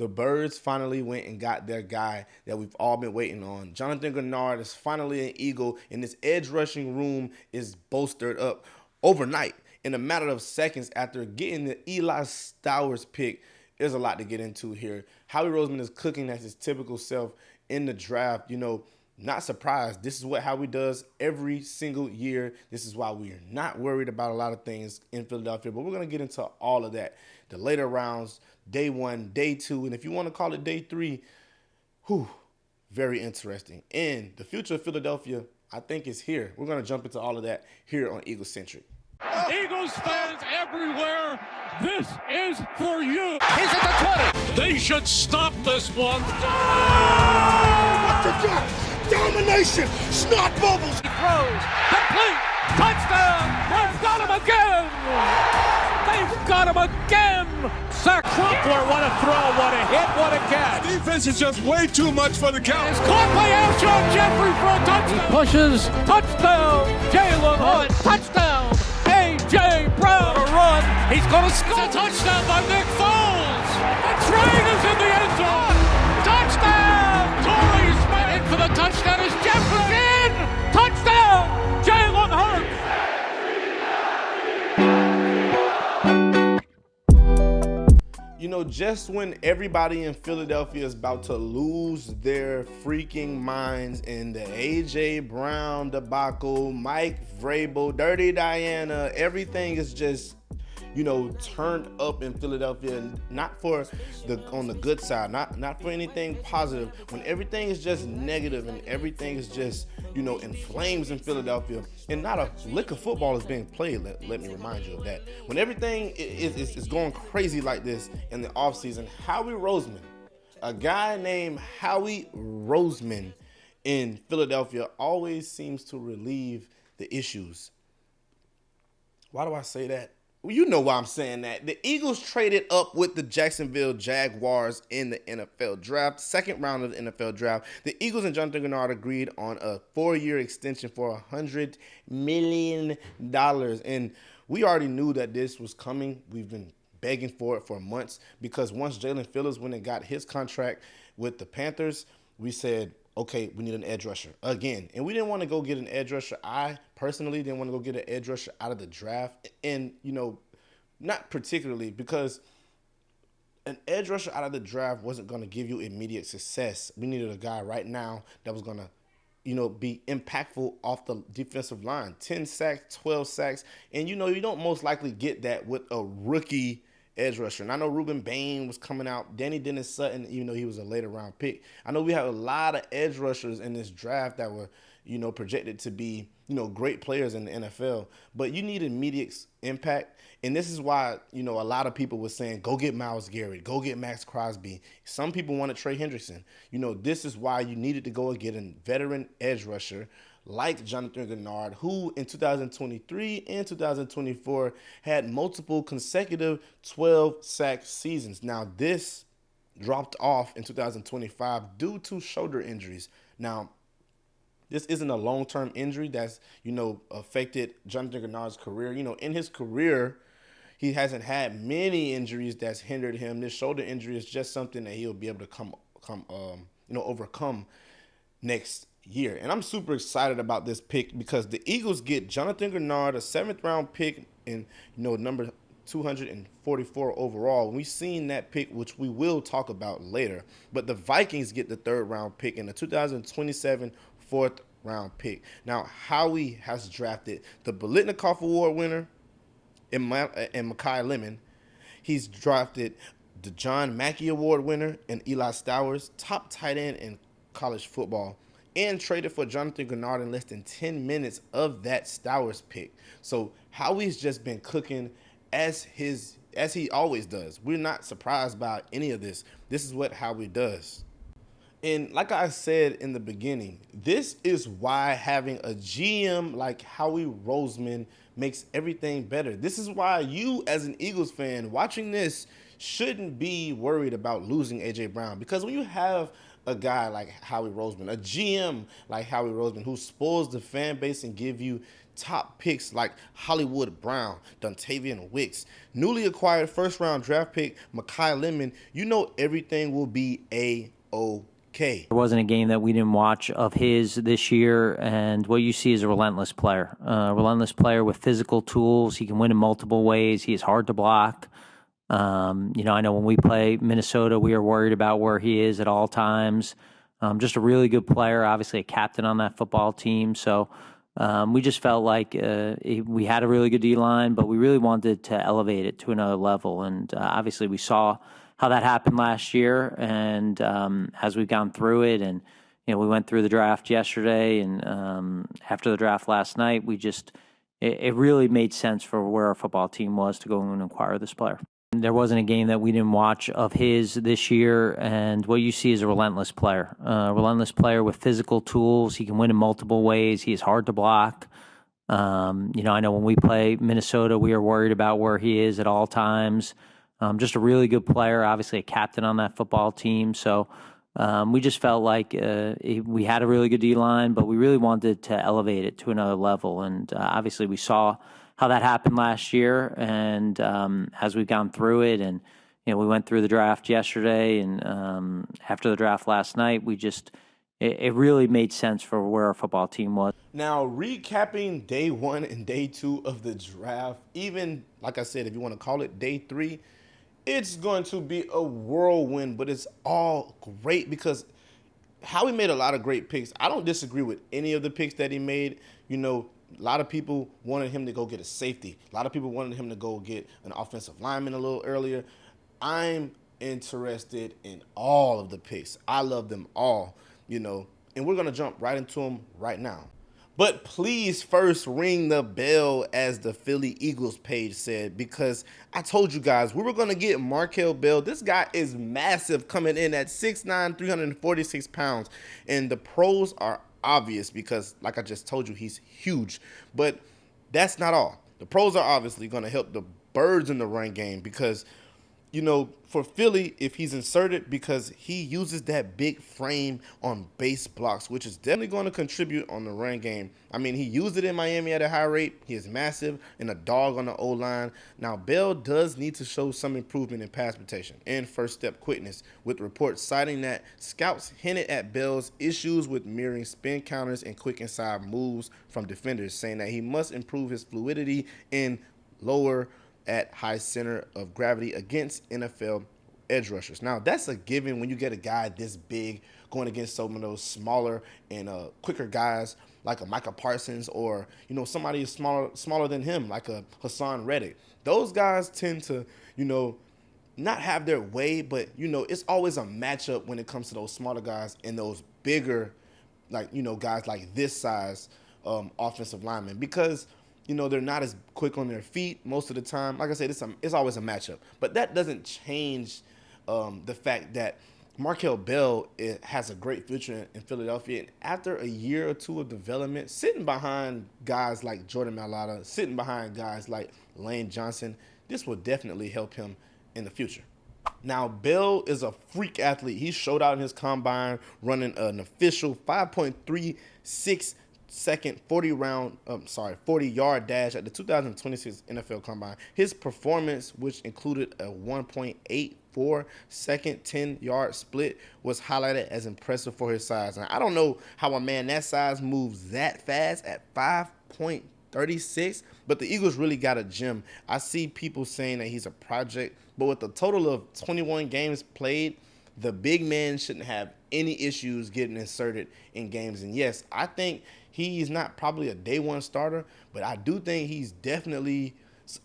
The Birds finally went and got their guy that we've all been waiting on. Jonathan Greenard is finally an Eagle, and this edge rushing room is bolstered up overnight in a matter of seconds after getting the Eli Stowers pick. There's a lot to get into here. Howie Roseman is cooking as his typical self in the draft. Not surprised. This is what Howie does every single year. This is why we are not worried about a lot of things in Philadelphia, but we're going to get into all of that. The later rounds, day 1, day 2, and if you want to call it day 3, very interesting. And the future of Philadelphia, I think, is here. We're going to jump into all of that here on Eagle Centric. Eagles fans everywhere, this is for you. He's at the 20. They should stop this one. What you got? Domination! Snot bubbles! He throws. Complete. Touchdown. They've got him again. They've got him again. Sack. Crumpler, what a throw, what a hit, what a catch. The defense is just way too much for the count. It's caught by Alshon Jeffrey for a touchdown. He pushes. Touchdown. Jalen Hood. Touchdown. A.J. Brown. A run. He's going to score. It's a touchdown by Nick Foles. The train is in the end zone. Touchdown. Torrey Smith in for the touchdown is Jeffrey in. Touchdown. Jalen Hurts. Just when everybody in Philadelphia is about to lose their freaking minds in the A.J. Brown debacle, Mike Vrabel, Dirty Diana, everything is just, turned up in Philadelphia, not for on the good side, not for anything positive. When everything is just negative and everything is just, in flames in Philadelphia, and not a lick of football is being played, let me remind you of that. When everything is going crazy like this in the offseason, Howie Roseman, a guy named Howie Roseman in Philadelphia, always seems to relieve the issues. Why do I say that? Well, you know why I'm saying that. The Eagles traded up with the Jacksonville Jaguars in the NFL draft, second round of the NFL draft. The Eagles and Jonathan Greenard agreed on a 4-year extension for $100 million. And we already knew that this was coming. We've been begging for it for months because once Jalen Phillips went and got his contract with the Panthers, we said, okay, we need an edge rusher again. And we didn't want to go get an edge rusher. I personally didn't want to go get an edge rusher out of the draft. And, not particularly because an edge rusher out of the draft wasn't going to give you immediate success. We needed a guy right now that was going to, be impactful off the defensive line. 10 sacks, 12 sacks. And, you don't most likely get that with a rookie edge rusher. And I know Ruben Bain was coming out. Danny Dennis Sutton, even though he was a later round pick. I know we have a lot of edge rushers in this draft that were, projected to be, great players in the NFL. But you need immediate impact. And this is why, a lot of people were saying, go get Myles Garrett, go get Max Crosby. Some people wanted Trey Hendrickson. This is why you needed to go and get a veteran edge rusher like Jonathan Greenard, who in 2023 and 2024 had multiple consecutive 12-sack seasons. Now, this dropped off in 2025 due to shoulder injuries. Now, this isn't a long-term injury that's, affected Jonathan Greenard's career. In his career, he hasn't had many injuries that's hindered him. This shoulder injury is just something that he'll be able to overcome next year. And I'm super excited about this pick because the Eagles get Jonathan Greenard, a 7th-round pick, and number 244 overall. And we've seen that pick, which we will talk about later. But the Vikings get the 3rd-round pick and the 2027 4th-round pick. Now, Howie has drafted the Biletnikoff Award winner and Makai Lemon. He's drafted the John Mackey Award winner and Eli Stowers, top tight end in college football, and traded for Jonathan Greenard in less than 10 minutes of that Stowers pick. So Howie's just been cooking as he always does. We're not surprised by any of this. This is what Howie does. And like I said in the beginning, this is why having a GM like Howie Roseman makes everything better. This is why you, as an Eagles fan, watching this shouldn't be worried about losing A.J. Brown. Because when you have a guy like Howie Roseman, a GM like Howie Roseman, who spoils the fan base and give you top picks like Hollywood Brown, Dontavian Wicks, newly acquired first-round draft pick Makai Lemon, you know everything will be A-OK. There wasn't a game that we didn't watch of his this year, and what you see is a relentless player. A relentless player with physical tools. He can win in multiple ways. He is hard to block. I know when we play Minnesota, we are worried about where he is at all times. Just a really good player, obviously a captain on that football team. So we just felt like we had a really good D-line, but we really wanted to elevate it to another level. And obviously we saw how that happened last year. And as we've gone through it, and we went through the draft yesterday, and after the draft last night, it really made sense for where our football team was to go and acquire this player. There wasn't a game that we didn't watch of his this year, and what you see is a relentless player. A relentless player with physical tools. He can win in multiple ways. He is hard to block. I know when we play Minnesota, we are worried about where he is at all times. Just a really good player, obviously a captain on that football team. So we just felt like we had a really good D-line, but we really wanted to elevate it to another level. And obviously we saw how that happened last year, and as we've gone through it, and we went through the draft yesterday, and after the draft last night, it really made sense for where our football team was. Now, recapping day 1 and day 2 of the draft, even, like I said, if you want to call it day 3, it's going to be a whirlwind, but it's all great because Howie made a lot of great picks. I don't disagree with any of the picks that he made. A lot of people wanted him to go get a safety. A lot of people wanted him to go get an offensive lineman a little earlier. I'm interested in all of the picks. I love them all, and we're going to jump right into them right now. But please first ring the bell, as the Philly Eagles page said, because I told you guys we were going to get Markeel Bell. This guy is massive, coming in at 6'9", 346 pounds, and the pros are obvious because, like I just told you, he's huge. But that's not all. The pros are obviously going to help the birds in the run game because, for Philly, if he's inserted, because he uses that big frame on base blocks, which is definitely going to contribute on the run game. I mean, he used it in Miami at a high rate. He is massive and a dog on the O-line. Now, Bell does need to show some improvement in pass protection and first step quickness, with reports citing that scouts hinted at Bell's issues with mirroring spin counters and quick inside moves from defenders, saying that he must improve his fluidity in lower at high center of gravity against NFL edge rushers. Now, that's a given when you get a guy this big going against some of those smaller and quicker guys like a Micah Parsons, or, somebody smaller than him like a Hassan Reddick. Those guys tend to, not have their way, but, it's always a matchup when it comes to those smaller guys and those bigger, guys like this size offensive linemen, because they're not as quick on their feet most of the time. Like I said, it's always a matchup. But that doesn't change the fact that Markeel Bell has a great future in Philadelphia. And after a year or two of development, sitting behind guys like Jordan Mailata, sitting behind guys like Lane Johnson, this will definitely help him in the future. Now, Bell is a freak athlete. He showed out in his combine running an official 5.36 second 40-yard dash at the 2026 NFL Combine. His performance, which included a 1.84 second 10-yard split, was highlighted as impressive for his size. And I don't know how a man that size moves that fast at 5.36, but the Eagles really got a gem. I see people saying that he's a project, but with a total of 21 games played, the big man shouldn't have any issues getting inserted in games. And yes, I think he's not probably a day one starter, but I do think he's definitely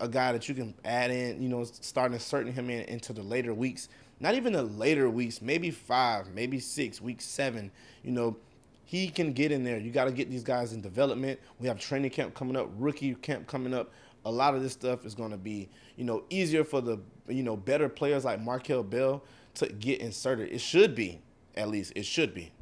a guy that you can add in, start inserting him into the later weeks. Not even the later weeks, maybe 5, maybe 6, week 7. He can get in there. You got to get these guys in development. We have training camp coming up, rookie camp coming up. A lot of this stuff is going to be, easier for the, better players like Markeel Bell to get inserted. It should be, at least. It should be.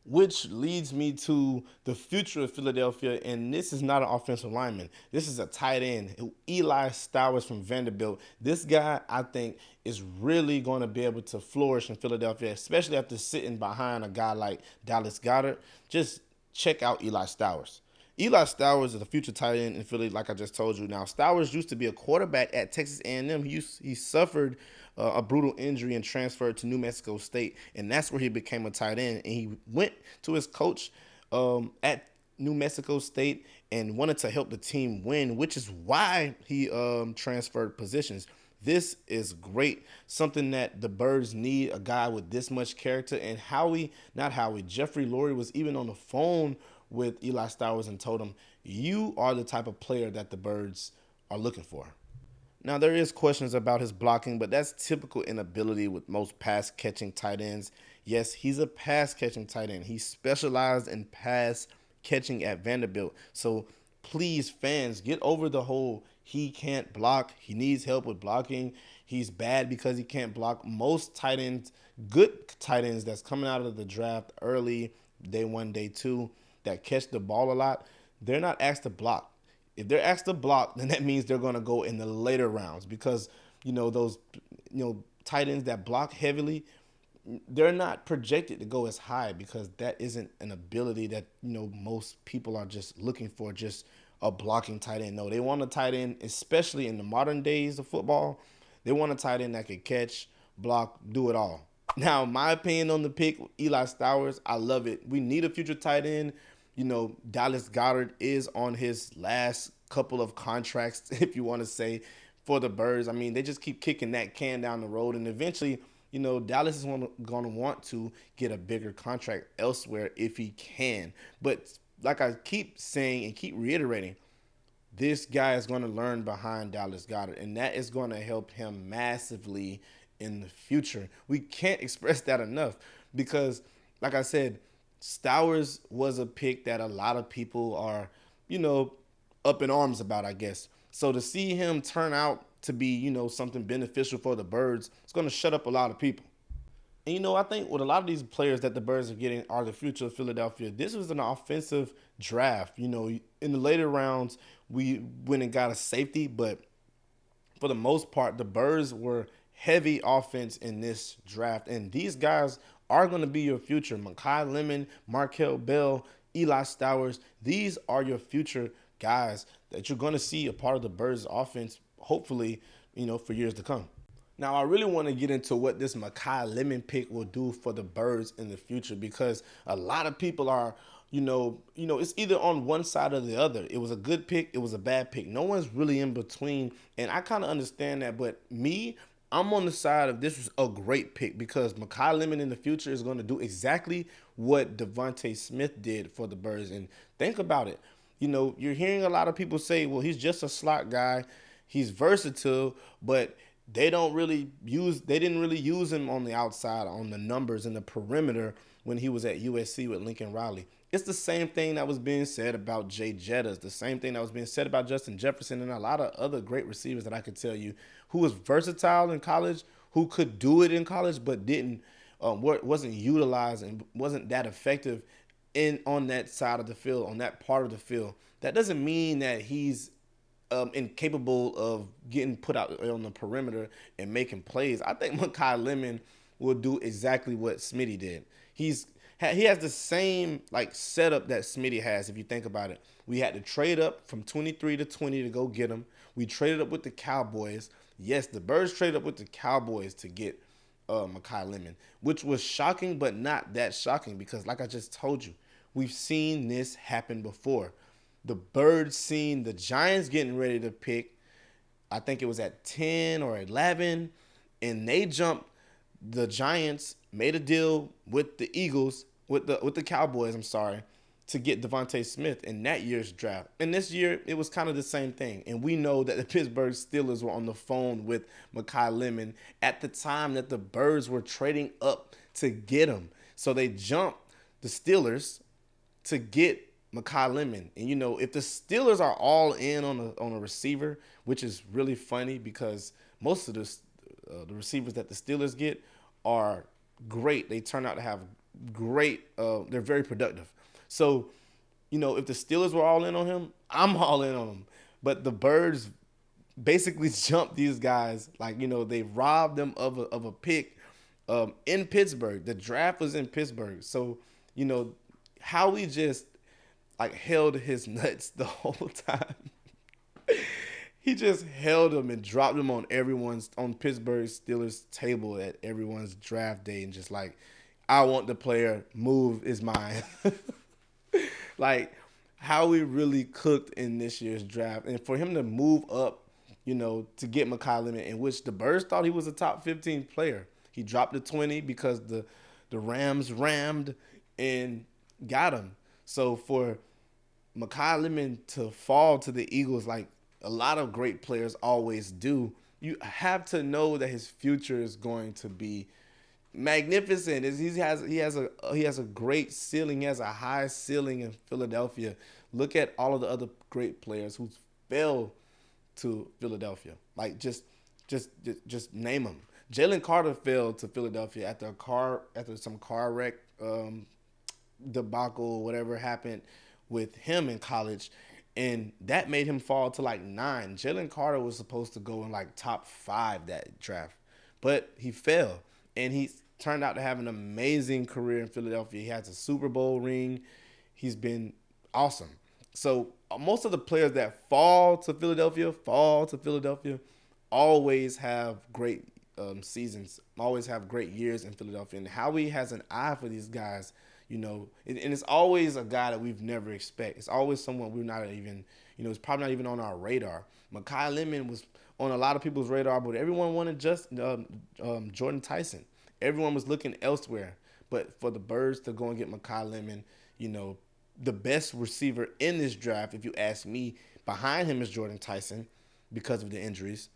Which leads me to the future of Philadelphia, and this is not an offensive lineman. This is a tight end, Eli Stowers from Vanderbilt. This guy, I think, is really going to be able to flourish in Philadelphia, especially after sitting behind a guy like Dallas Goedert. Just check out Eli Stowers. Eli Stowers is a future tight end in Philly, like I just told you. Now, Stowers used to be a quarterback at Texas A&M. He suffered a brutal injury and transferred to New Mexico State, and that's where he became a tight end. And he went to his coach at New Mexico State and wanted to help the team win, which is why he transferred positions. This is great, something that the Birds need, a guy with this much character. And Jeffrey Lurie was even on the phone with Eli Stowers and told him, you are the type of player that the Birds are looking for. Now, there is questions about his blocking, but that's typical inability with most pass-catching tight ends. Yes, he's a pass-catching tight end. He specialized in pass catching at Vanderbilt. So please, fans, get over the whole he can't block, he needs help with blocking, he's bad because he can't block. Most tight ends, good tight ends that's coming out of the draft early, day 1, day 2, that catch the ball a lot, they're not asked to block. If they're asked to block, then that means they're going to go in the later rounds because, those, tight ends that block heavily, they're not projected to go as high because that isn't an ability that, most people are just looking for, just a blocking tight end. No, they want a tight end, especially in the modern days of football, they want a tight end that can catch, block, do it all. Now, my opinion on the pick, Eli Stowers, I love it. We need a future tight end. Dallas Goedert is on his last couple of contracts, if you want to say, for the Birds. I mean, they just keep kicking that can down the road, and eventually, Dallas is going to want to get a bigger contract elsewhere if he can. But like I keep saying and keep reiterating, this guy is going to learn behind Dallas Goedert, and that is going to help him massively in the future. We can't express that enough because, like I said, Stowers was a pick that a lot of people are, up in arms about, I guess. So to see him turn out to be, something beneficial for the Birds, it's going to shut up a lot of people. And, I think with a lot of these players that the Birds are getting are the future of Philadelphia. This was an offensive draft. In the later rounds, we went and got a safety, but for the most part, the Birds were heavy offense in this draft. And these guys are going to be your future. Makai Lemon, Markeel Bell, Eli Stowers, these are your future guys that you're going to see a part of the Birds offense, hopefully, for years to come. Now, I really want to get into what this Makai Lemon pick will do for the Birds in the future because a lot of people are, it's either on one side or the other. It was a good pick. It was a bad pick. No one's really in between. And I kind of understand that. But I'm on the side of this was a great pick because Makai Lemon in the future is going to do exactly what DeVonta Smith did for the Birds. And think about it. You're hearing a lot of people say, well, he's just a slot guy. He's versatile, but they didn't really use him on the outside, on the numbers and the perimeter when he was at USC with Lincoln Riley. It's the same thing that was being said about Jay Jettas, the same thing that was being said about Justin Jefferson and a lot of other great receivers that I could tell you who was versatile in college, who could do it in college, but wasn't utilized and wasn't that effective on that side of the field, on that part of the field. That doesn't mean that he's incapable of getting put out on the perimeter and making plays. I think Makai Lemon will do exactly what Smitty did. He has the same setup that Smitty has. If you think about it, we had to trade up from 23 to 20 to go get him. We traded up with the Cowboys. Yes, the Birds traded up with the Cowboys to get Makai Lemon, which was shocking, but not that shocking because, like I just told you, we've seen this happen before. The Birds seen the Giants getting ready to pick, I think it was at 10 or 11, and they jumped. The Giants made a deal with the Eagles, with the Cowboys, to get DeVonta Smith in that year's draft. And this year, it was kind of the same thing. And we know that the Pittsburgh Steelers were on the phone with Makai Lemon at the time that the Birds were trading up to get him. So they jumped the Steelers to get Makai Lemon. And, if the Steelers are all in on a receiver, which is really funny because most of the receivers that the Steelers get are great. They turn out to have great, they're very productive. So, if the Steelers were all in on him, I'm all in on him. But the Birds basically jumped these guys. They robbed them of a pick in Pittsburgh. The draft was in Pittsburgh. So, Howie just like held his nuts the whole time. He just held him and dropped him on Pittsburgh Steelers table at everyone's draft day and just like, I want the player, move is mine. Like, how we really cooked in this year's draft. And for him to move up, to get Makai Lemon, in which the Birds thought he was a top 15 player. He dropped to 20 because the Rams rammed and got him. So for Makai Lemon to fall to the Eagles like a lot of great players always do, you have to know that his future is going to be magnificent. He has a great ceiling. He has a high ceiling in Philadelphia. Look at all of the other great players who fell to Philadelphia. Like just name them. Jalen Carter fell to Philadelphia after some car wreck debacle, whatever happened with him in college, and that made him fall to like 9. Jalen Carter was supposed to go in like top 5 that draft, but he fell, and he turned out to have an amazing career in Philadelphia. He has a Super Bowl ring. He's been awesome. So most of the players that fall to Philadelphia always have great seasons, always have great years in Philadelphia. And Howie has an eye for these guys, and it's always a guy that we've never expect. It's always someone we're not even, it's probably not even on our radar. Makai Lemon was on a lot of people's radar, but everyone wanted just Jordan Tyson. Everyone was looking elsewhere. But for the Birds to go and get Makai Lemon, the best receiver in this draft, if you ask me, behind him is Jordan Tyson because of the injuries.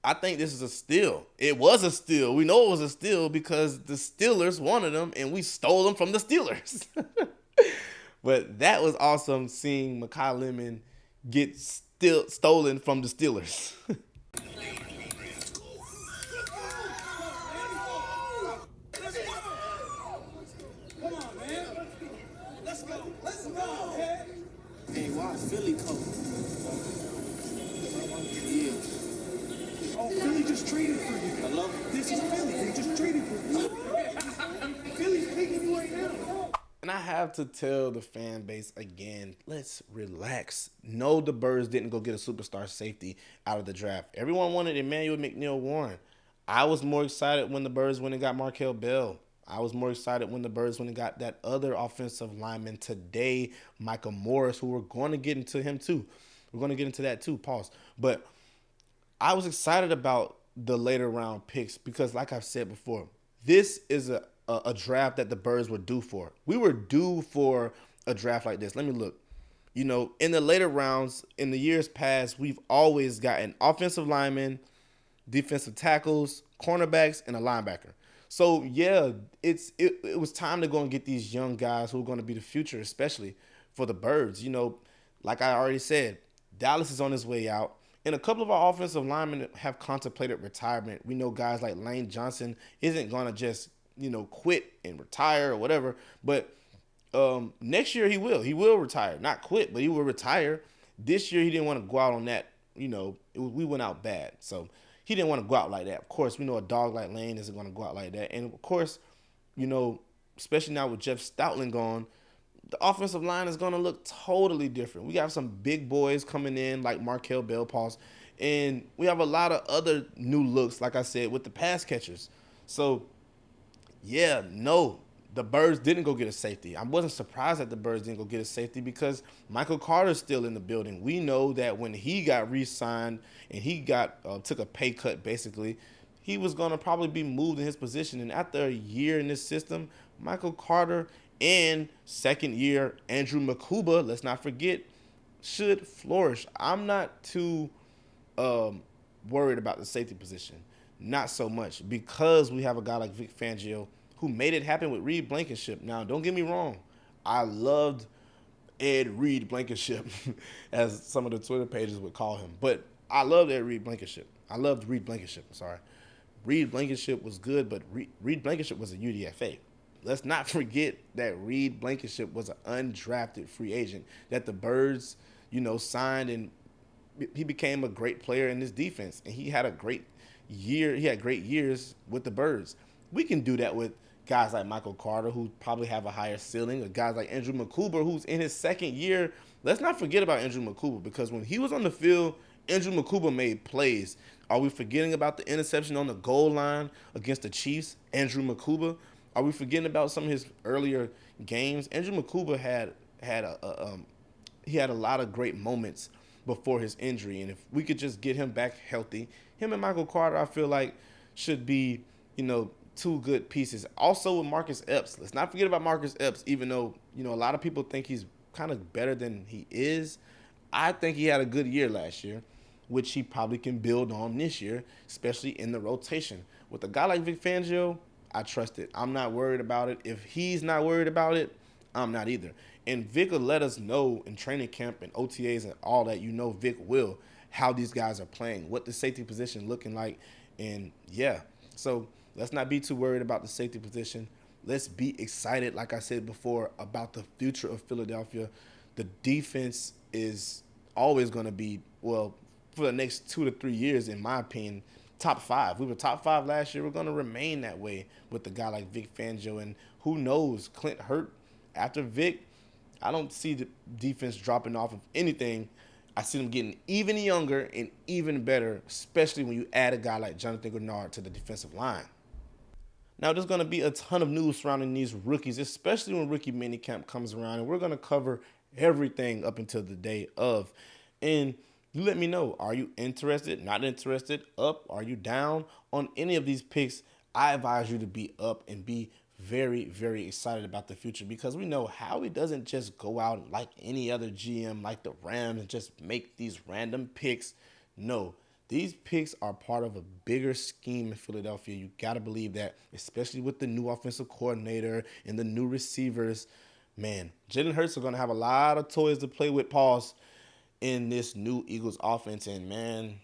I think this is a steal. It was a steal. We know it was a steal because the Steelers wanted him and we stole them from the Steelers. But that was awesome seeing Makai Lemon get stolen from the Steelers. Hey, why Philly come? Yeah. Oh, Philly just traded for you. Hello? This is Philly. They just traded for you. Philly's picking you right now. And I have to tell the fan base again, let's relax. No, the Birds didn't go get a superstar safety out of the draft. Everyone wanted Emmanuel McNeil-Warren. I was more excited when the Birds went and got Markeel Bell. I was more excited when the Birds went and got that other offensive lineman today, Michael Morris, who we're going to get into him too. We're going to get into that too, pause. But I was excited about the later round picks because, like I've said before, this is a draft that the Birds were due for. We were due for a draft like this. Let me look. In the later rounds, in the years past, we've always gotten offensive linemen, defensive tackles, cornerbacks, and a linebacker. So, yeah, it was time to go and get these young guys who are going to be the future, especially for the Birds. Like I already said, Dallas is on his way out. And a couple of our offensive linemen have contemplated retirement. We know guys like Lane Johnson isn't going to just, quit and retire or whatever. But next year he will. He will retire. Not quit, but he will retire. This year he didn't want to go out on that. We went out bad. So he didn't want to go out like that. Of course, we know a dog like Lane isn't going to go out like that. And, of course, especially now with Jeff Stoutland gone, the offensive line is going to look totally different. We got some big boys coming in like Markeel Bell, pause. And we have a lot of other new looks, like I said, with the pass catchers. So, yeah, no, the Birds didn't go get a safety. I wasn't surprised that the Birds didn't go get a safety because Michael Carter's still in the building. We know that when he got re-signed and he took a pay cut, basically, he was going to probably be moved in his position. And after a year in this system, Michael Carter and second year Andrew Makuba, let's not forget, should flourish. I'm not too worried about the safety position. Not so much because we have a guy like Vic Fangio who made it happen with Reed Blankenship. Now, don't get me wrong. I loved Ed Reed Blankenship, as some of the Twitter pages would call him. But I loved Ed Reed Blankenship. I loved Reed Blankenship, sorry. Reed Blankenship was good, but Reed Blankenship was a UDFA. Let's not forget that Reed Blankenship was an undrafted free agent that the Birds, signed, and he became a great player in this defense. And he had a great year. He had great years with the Birds. We can do that with guys like Michael Carter, who probably have a higher ceiling, or guys like Andrew McCuber, who's in his second year. Let's not forget about Andrew McCuber, because when he was on the field, Andrew McCuber made plays. Are we forgetting about the interception on the goal line against the Chiefs, Andrew McCuber? Are we forgetting about some of his earlier games? Andrew McCuber had a lot of great moments before his injury, and if we could just get him back healthy, him and Michael Carter, I feel like, should be, two good pieces. Also with Marcus Epps, let's not forget about Marcus Epps, even though, a lot of people think he's kind of better than he is. I think he had a good year last year, which he probably can build on this year, especially in the rotation. With a guy like Vic Fangio, I trust it. I'm not worried about it. If he's not worried about it, I'm not either. And Vic will let us know in training camp and OTAs and all that, Vic will, how these guys are playing, what the safety position looking like. And yeah, so let's not be too worried about the safety position. Let's be excited, like I said before, about the future of Philadelphia. The defense is always going to be, well, for the next 2 to 3 years, in my opinion, top 5. We were top 5 last year. We're going to remain that way with a guy like Vic Fangio. And who knows, Clint Hurt, after Vic, I don't see the defense dropping off of anything. I see them getting even younger and even better, especially when you add a guy like Jonathan Greenard to the defensive line. Now, there's going to be a ton of news surrounding these rookies, especially when rookie minicamp comes around, and we're going to cover everything up until the day of. And you let me know, are you interested, not interested, up, are you down on any of these picks? I advise you to be up and be very, very excited about the future, because we know Howie doesn't just go out like any other GM, like the Rams, and just make these random picks. No, these picks are part of a bigger scheme in Philadelphia. You got to believe that, especially with the new offensive coordinator and the new receivers. Man, Jalen Hurts are going to have a lot of toys to play with, pause, in this new Eagles offense. And, man,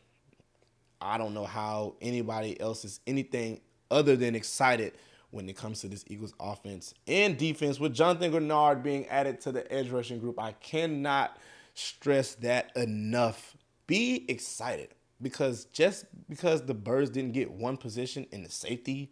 I don't know how anybody else is anything other than excited when it comes to this Eagles offense and defense, with Jonathan Greenard being added to the edge rushing group. I cannot stress that enough. Be excited, because just because the Birds didn't get one position in the safety,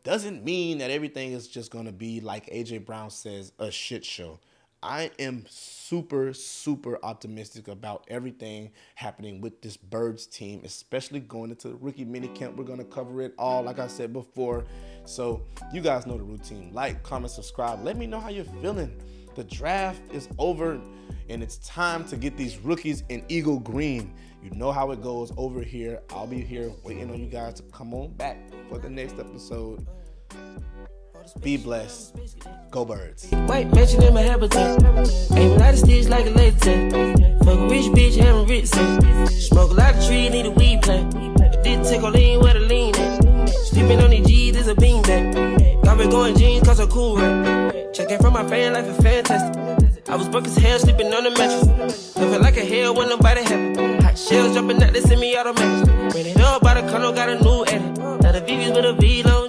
doesn't mean that everything is just going to be, like A.J. Brown says, a shit show. I am super, super optimistic about everything happening with this Birds team, especially going into the rookie minicamp. We're going to cover it all, like I said before. So you guys know the routine. Like, comment, subscribe. Let me know how you're feeling. The draft is over, and it's time to get these rookies in Eagle Green. You know how it goes over here. I'll be here waiting on you guys to come on back for the next episode. Be blessed. Go Birds. White mansion in my habitat. Aim a lot of sticks like a laser tag. Fuck a rich bitch, having rich sex. Smoke a lot of trees, need a weed plant. Didn't take a lean where the lean at. Sleeping on these G's is a beanbag. Got me going jeans cause I'm cool rap. Checking from my fan life is fantastic. I was broke as hell sleeping on the mattress. Living like a hell when nobody happy. Hot shells jumping out, they send me automatic. Ran it up by the condo, got a new edit. Now the VV's with a V long.